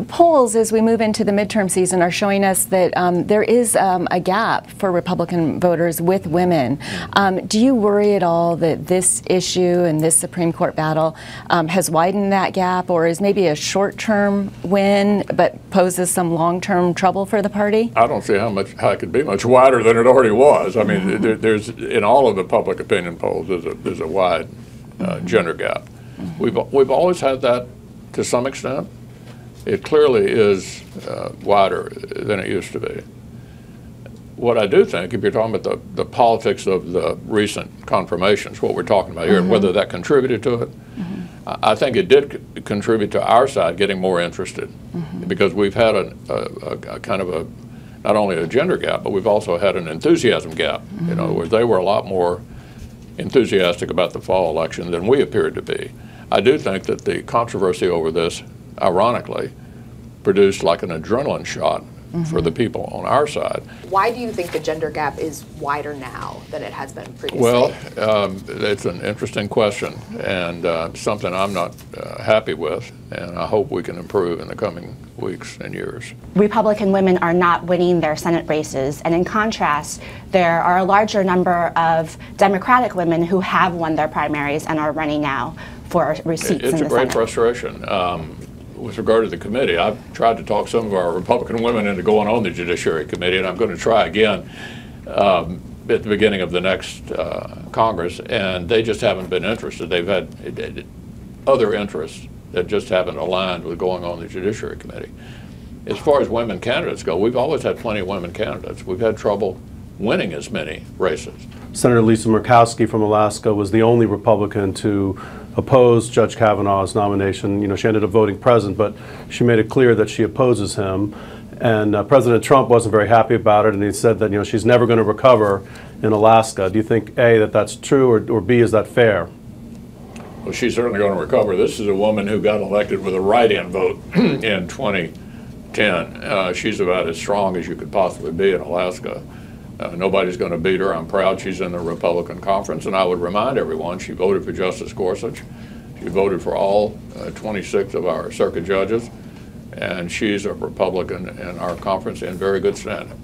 polls as we move into the midterm season are showing us that there is a gap for Republican voters with women. Do you worry at all that this issue and this Supreme Court battle has widened that gap, or is maybe a short-term win but poses some long-term trouble for the party? I don't see how it could be much wider than it already was. I mean, there's in all of the public opinion polls there's a wide gender gap. We've always had that to some extent. It clearly is wider than it used to be. What I do think, if you're talking about the politics of the recent confirmations, what we're talking about here, and whether that contributed to it, I think it did contribute to our side getting more interested, because we've had a kind of not only a gender gap, but we've also had an enthusiasm gap. In other words, they were a lot more enthusiastic about the fall election than we appeared to be. I do think that the controversy over this, ironically, produced like an adrenaline shot for the people on our side. Why do you think the gender gap is wider now than it has been previously? Well, it's an interesting question, and something I'm not happy with, and I hope we can improve in the coming weeks and years. Republican women are not winning their Senate races, and in contrast, there are a larger number of Democratic women who have won their primaries and are running now for seats in the Senate. It's a great frustration. With regard to the committee, I've tried to talk some of our Republican women into going on the Judiciary Committee, and I'm going to try again at the beginning of the next Congress, and they just haven't been interested. They've had other interests that just haven't aligned with going on the Judiciary Committee. As far as women candidates go, we've always had plenty of women candidates. We've had trouble winning as many races. Senator Lisa Murkowski from Alaska was the only Republican to oppose Judge Kavanaugh's nomination. You know, she ended up voting present, but she made it clear that she opposes him. And President Trump wasn't very happy about it, and he said that, you know, she's never going to recover in Alaska. Do you think, A, that that's true, or B, is that fair? Well, she's certainly going to recover. This is a woman who got elected with a write-in vote in 2010. She's about as strong as you could possibly be in Alaska. Nobody's going to beat her. I'm proud she's in the Republican conference, and I would remind everyone she voted for Justice Gorsuch. She voted for all 26 of our circuit judges, and she's a Republican in our conference in very good standing.